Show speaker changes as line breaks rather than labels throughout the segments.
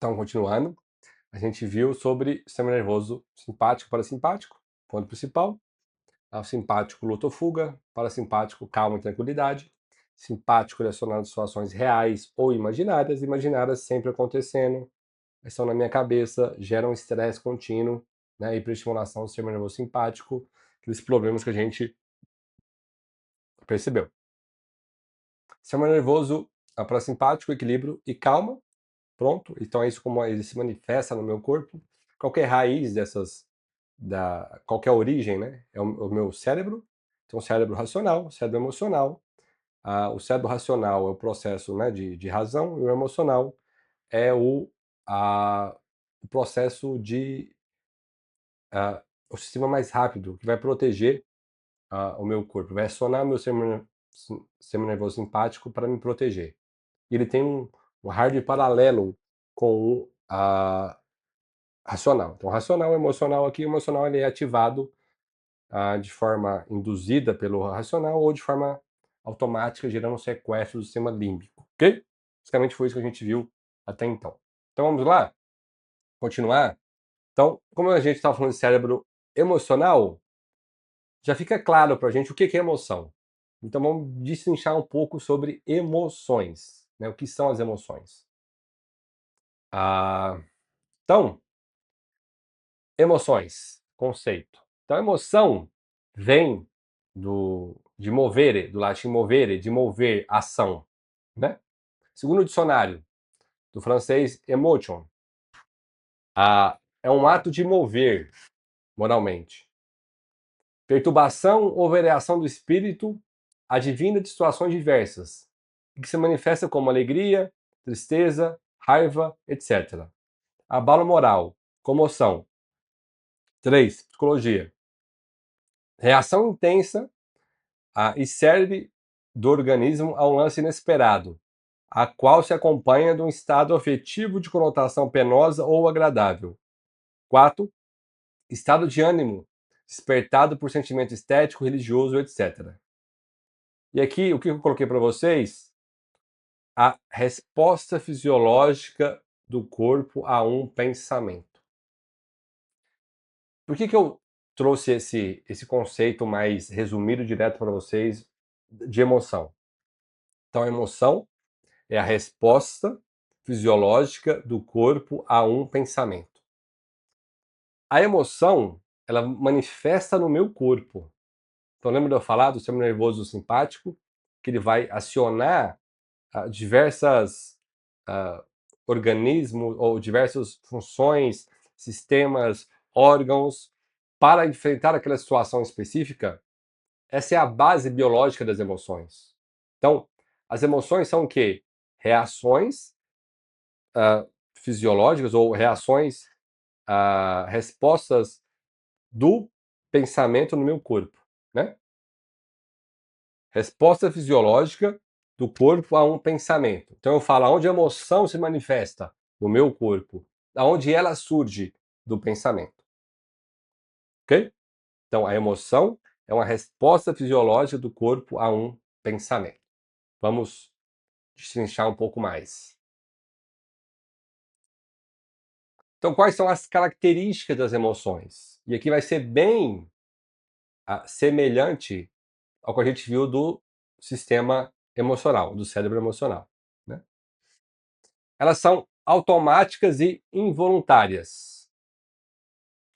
Então, continuando, a gente viu sobre sistema nervoso simpático e parasimpático, ponto principal. O simpático, luta ou fuga; parasimpático, calma e tranquilidade; simpático, relacionado a situações reais ou imaginárias; imaginárias sempre acontecendo, estão na minha cabeça, geram estresse contínuo, né? Hiperestimulação do sistema nervoso simpático, aqueles problemas que a gente percebeu. Sistema nervoso parasimpático, equilíbrio e calma. Pronto, então é isso como ele se manifesta no meu corpo. Qualquer raiz qualquer origem, né? É o meu cérebro. Então, cérebro racional, cérebro emocional. O cérebro racional é o processo, né, de razão, e o emocional é o processo o sistema mais rápido, que vai proteger o meu corpo, vai acionar meu sistema nervoso simpático para me proteger. E ele tem um hardware paralelo com o racional. Então, racional, emocional aqui, o emocional ele é ativado de forma induzida pelo racional ou de forma automática, gerando um sequestro do sistema límbico, ok? Basicamente foi isso que a gente viu até então. Então vamos lá? Continuar? Então, como a gente estava falando de cérebro emocional, já fica claro para a gente o que é emoção. Então vamos destrinchar um pouco sobre emoções, né? O que são as emoções? Então, emoções, conceito. Então, emoção vem de movere, do latim movere, de mover, ação, né? Segundo o dicionário do francês, emotion, é um ato de mover moralmente. Perturbação ou variação do espírito advinda de situações diversas, que se manifesta como alegria, tristeza, raiva, etc. Abalo moral, comoção. 3. Psicologia. Reação intensa e serve do organismo a um lance inesperado, a qual se acompanha de um estado afetivo de conotação penosa ou agradável. 4. Estado de ânimo, despertado por sentimento estético, religioso, etc. E aqui, o que eu coloquei para vocês? A resposta fisiológica do corpo a um pensamento. Por que eu trouxe esse conceito mais resumido, direto para vocês, de emoção? Então, a emoção é a resposta fisiológica do corpo a um pensamento. A emoção, ela manifesta no meu corpo. Então, lembra de eu falar do sistema nervoso simpático, que ele vai acionar diversas organismos ou diversas funções, sistemas, órgãos para enfrentar aquela situação específica? Essa é a base biológica das emoções. Então, as emoções são o quê? Reações fisiológicas ou reações, respostas do pensamento no meu corpo, né? Resposta fisiológica do corpo a um pensamento. Então eu falo aonde a emoção se manifesta no meu corpo, aonde ela surge do pensamento, ok? Então a emoção é uma resposta fisiológica do corpo a um pensamento. Vamos destrinchar um pouco mais. Então, quais são as características das emoções? E aqui vai ser bem semelhante ao que a gente viu do sistema emocional, do cérebro emocional, né? Elas são automáticas e involuntárias.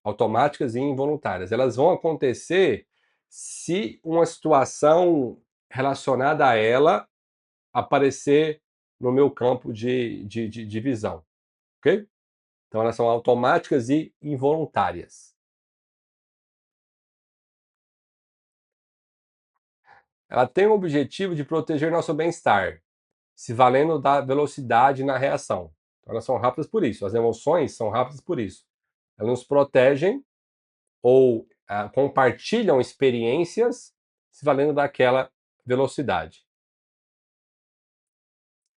Automáticas e involuntárias. Elas vão acontecer se uma situação relacionada a ela aparecer no meu campo de visão, ok? Então elas são automáticas e involuntárias. Ela tem o objetivo de proteger nosso bem-estar, se valendo da velocidade na reação. Então, elas são rápidas por isso. As emoções são rápidas por isso. Elas nos protegem ou compartilham experiências se valendo daquela velocidade.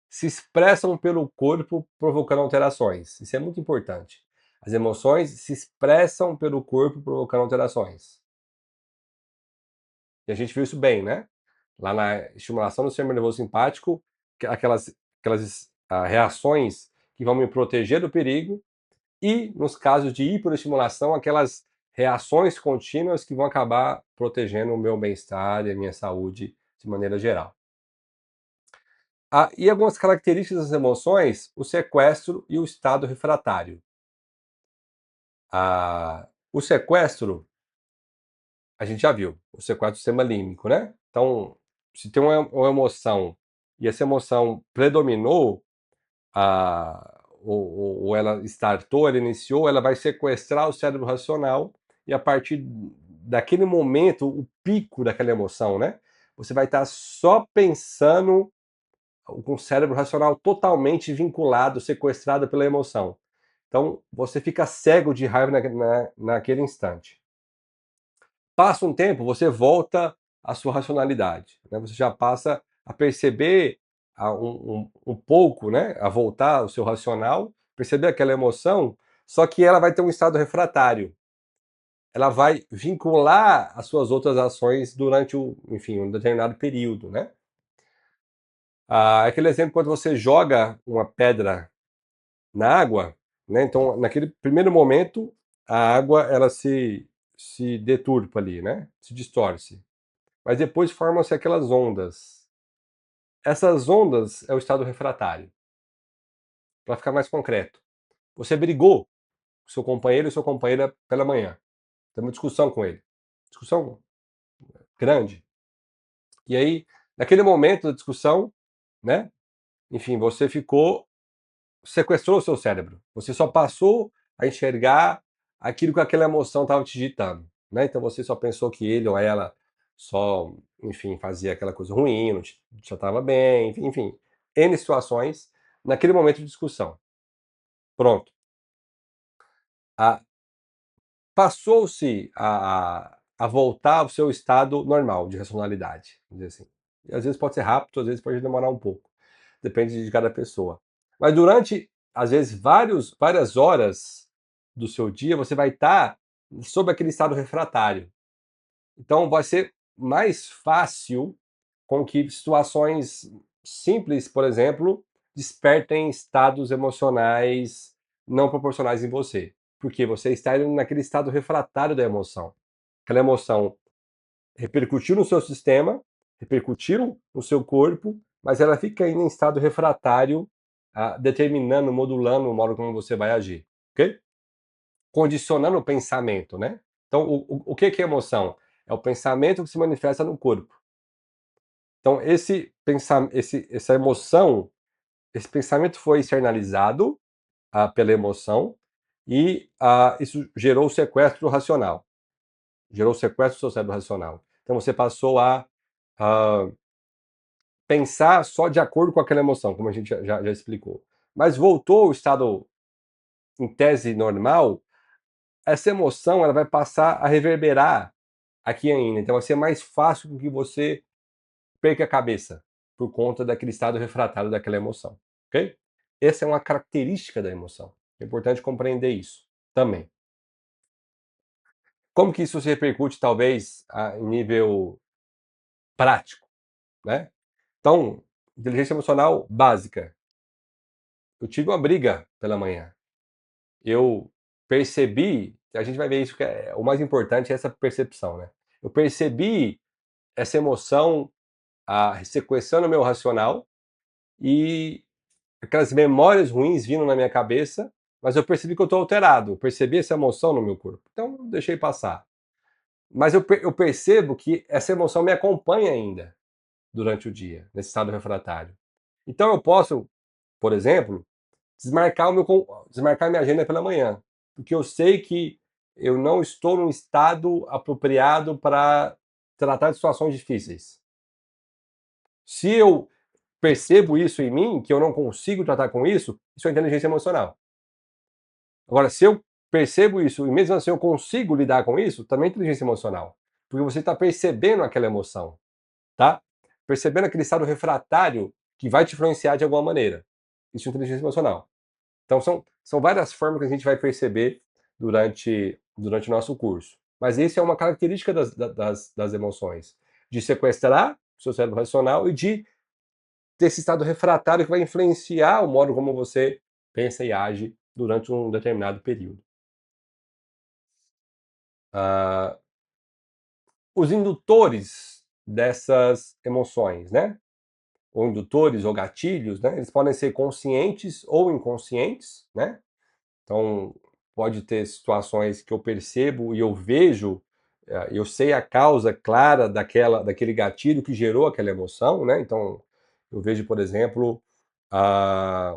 Se expressam pelo corpo provocando alterações. Isso é muito importante. As emoções se expressam pelo corpo provocando alterações. E a gente viu isso bem, né? Lá na estimulação do sistema nervoso simpático, aquelas reações que vão me proteger do perigo, e nos casos de hiperestimulação, aquelas reações contínuas que vão acabar protegendo o meu bem-estar e a minha saúde de maneira geral. E algumas características das emoções, o sequestro e o estado refratário. O sequestro, a gente já viu, o sequestro do sistema límbico, né? Então, se tem uma emoção e essa emoção predominou, ou ela startou, ela iniciou, ela vai sequestrar o cérebro racional e a partir daquele momento, o pico daquela emoção, né? Você vai estar só pensando com o cérebro racional totalmente vinculado, sequestrado pela emoção. Então, você fica cego de raiva naquele instante. Passa um tempo, você volta à sua racionalidade, né? Você já passa a perceber um pouco, né? A voltar ao seu racional, perceber aquela emoção, só que ela vai ter um estado refratário. Ela vai vincular as suas outras ações durante um determinado período, né? Aquele exemplo quando você joga uma pedra na água, né? Então, naquele primeiro momento, a água ela se deturpa ali, né? Se distorce. Mas depois formam-se aquelas ondas. Essas ondas é o estado refratário. Para ficar mais concreto, você brigou com seu companheiro e sua companheira pela manhã. Tem uma discussão com ele. Discussão grande. E aí, naquele momento da discussão, né? Enfim, você sequestrou o seu cérebro. Você só passou a enxergar aquilo que aquela emoção estava te ditando, né? Então você só pensou que ele ou ela só, enfim, fazia aquela coisa ruim, não te tratava bem, enfim, N situações naquele momento de discussão. Pronto. Passou-se a voltar ao seu estado normal de racionalidade, vamos dizer assim. E às vezes pode ser rápido, às vezes pode demorar um pouco. Depende de cada pessoa. Mas durante, às vezes, várias horas do seu dia, você vai estar sob aquele estado refratário. Então, vai ser mais fácil com que situações simples, por exemplo, despertem estados emocionais não proporcionais em você. Porque você está indo naquele estado refratário da emoção. Aquela emoção repercutiu no seu sistema, repercutiu no seu corpo, mas ela fica ainda em estado refratário, determinando, modulando o modo como você vai agir, ok? Condicionando o pensamento, né? Então, o que é emoção? É o pensamento que se manifesta no corpo. Então, essa emoção, esse pensamento foi externalizado pela emoção e isso gerou o sequestro racional. Gerou o sequestro do seu cérebro racional. Então, você passou a pensar só de acordo com aquela emoção, como a gente já explicou. Mas voltou ao estado, em tese, normal, essa emoção ela vai passar a reverberar aqui ainda. Então vai ser mais fácil com que você perca a cabeça por conta daquele estado refratário daquela emoção, ok? Essa é uma característica da emoção. É importante compreender isso também. Como que isso se repercute, talvez, em nível prático, né? Então, inteligência emocional básica. Eu tive uma briga pela manhã. Eu percebi, a gente vai ver isso, que o mais importante é essa percepção, né? Eu percebi essa emoção sequestrando o meu racional e aquelas memórias ruins vindo na minha cabeça, mas eu percebi que eu estou alterado, eu percebi essa emoção no meu corpo. Então, deixei passar. Mas eu percebo que essa emoção me acompanha ainda durante o dia, nesse estado refratário. Então, eu posso, por exemplo, desmarcar minha agenda pela manhã, porque eu sei que eu não estou num estado apropriado para tratar de situações difíceis. Se eu percebo isso em mim, que eu não consigo tratar com isso é inteligência emocional. Agora, se eu percebo isso e mesmo assim eu consigo lidar com isso, também é inteligência emocional. Porque você está percebendo aquela emoção, tá? Percebendo aquele estado refratário que vai te influenciar de alguma maneira. Isso é inteligência emocional. Então, são várias formas que a gente vai perceber durante o nosso curso. Mas isso é uma característica das emoções. De sequestrar o seu cérebro racional e de ter esse estado refratário que vai influenciar o modo como você pensa e age durante um determinado período. Ah, os indutores dessas emoções, né? Ou indutores ou gatilhos, né? Eles podem ser conscientes ou inconscientes, né? Então, pode ter situações que eu percebo e eu vejo, eu sei a causa clara daquele gatilho que gerou aquela emoção, né? Então, eu vejo, por exemplo,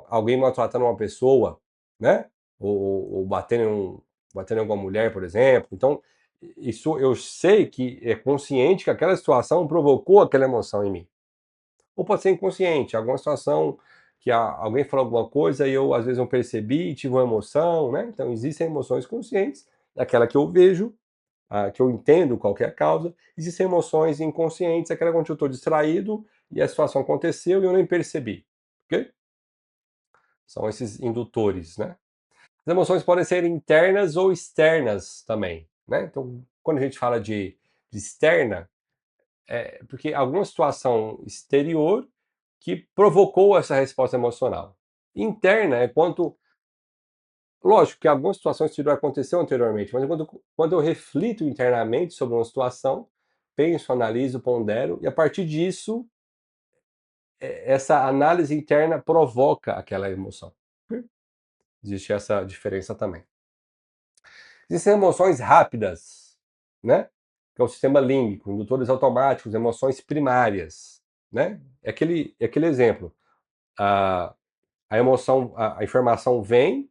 alguém maltratando uma pessoa, né? Ou batendo em alguma mulher, por exemplo. Então, isso eu sei que é consciente que aquela situação provocou aquela emoção em mim. Ou pode ser inconsciente, alguma situação que alguém falou alguma coisa e eu às vezes não percebi, tive uma emoção, né? Então existem emoções conscientes, aquela que eu vejo, que eu entendo qual que é a causa. Existem emoções inconscientes, aquela quando eu estou distraído e a situação aconteceu e eu nem percebi, ok? São esses indutores, né? As emoções podem ser internas ou externas também, né? Então, quando a gente fala de externa, porque alguma situação exterior que provocou essa resposta emocional. Interna é quanto. Lógico que algumas situações exterior aconteceu anteriormente, mas quando eu reflito internamente sobre uma situação, penso, analiso, pondero, e a partir disso, essa análise interna provoca aquela emoção. Existe essa diferença também. Existem emoções rápidas, né? Que é o sistema límbico, indutores automáticos, emoções primárias, né? É aquele exemplo. A, a emoção, a informação vem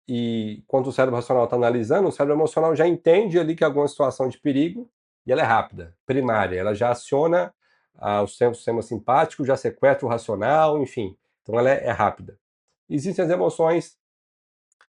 e quando o cérebro racional está analisando, o cérebro emocional já entende ali que é alguma situação de perigo e ela é rápida, primária. Ela já aciona o sistema simpático, já sequestra o racional, enfim. Então ela é rápida. Existem as emoções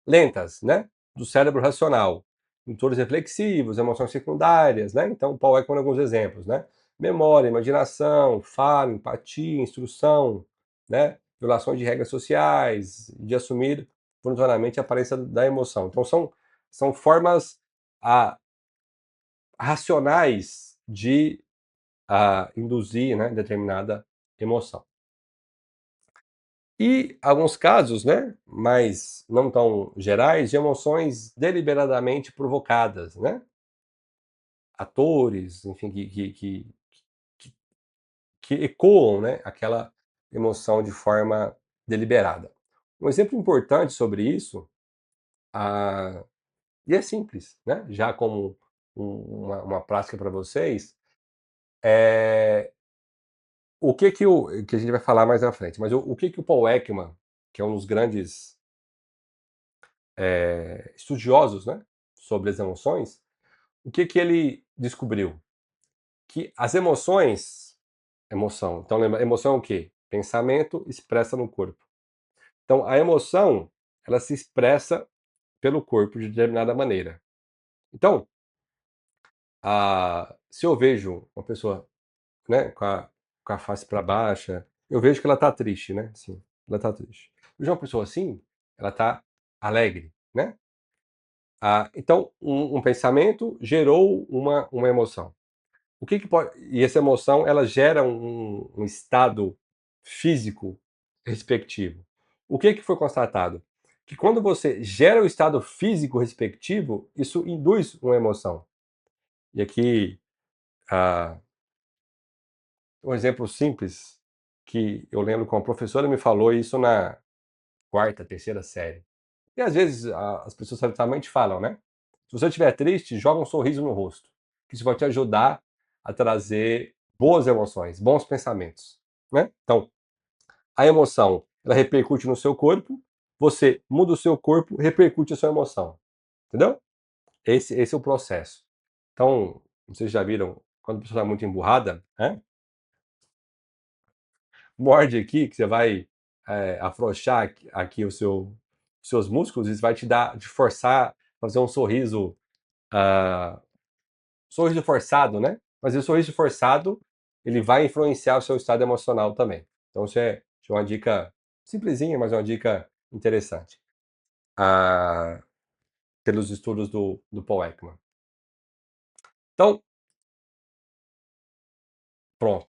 lentas, né? Do cérebro racional. Motores reflexivos, emoções secundárias, né? Então, o Paul Ekman alguns exemplos, né? Memória, imaginação, fala, empatia, instrução, né? Violações de regras sociais, de assumir voluntariamente a aparência da emoção. Então, são formas ah, racionais de induzir, né, determinada emoção. E alguns casos, né, mas não tão gerais, de emoções deliberadamente provocadas, né? Atores, enfim, que, que ecoam, né, aquela emoção de forma deliberada. Um exemplo importante sobre isso, e é simples, né, já como uma prática para vocês, é que a gente vai falar mais à frente, mas o que o Paul Ekman, que é um dos grandes estudiosos, né, sobre as emoções, o que ele descobriu? Que as emoções, emoção, então lembra, emoção é o quê? Pensamento expressa no corpo. Então a emoção, ela se expressa pelo corpo de determinada maneira. Então, se eu vejo uma pessoa, né, com a face para baixa, eu vejo que ela está triste, né? Assim, ela está triste. Eu vejo uma pessoa assim, ela está alegre, né? Então, um pensamento gerou uma emoção. O que pode. E essa emoção, ela gera um estado físico respectivo. O que foi constatado? Que quando você gera o estado físico respectivo, isso induz uma emoção. E aqui, ah, um exemplo simples, que eu lembro que uma professora me falou isso na quarta, terceira série. E às vezes as pessoas certamente falam, né? Se você estiver triste, joga um sorriso no rosto, que isso vai te ajudar a trazer boas emoções, bons pensamentos, né? Então, a emoção, ela repercute no seu corpo, você muda o seu corpo, repercute a sua emoção, entendeu? Esse é o processo. Então, vocês já viram, quando a pessoa está muito emburrada, né? Morde aqui, que você vai afrouxar aqui os seus músculos, isso vai te forçar a fazer um ah, sorriso forçado, né? Mas o sorriso forçado, ele vai influenciar o seu estado emocional também. Então, isso é uma dica simplesinha, mas é uma dica interessante. Ah, pelos estudos do Paul Ekman. Então, pronto.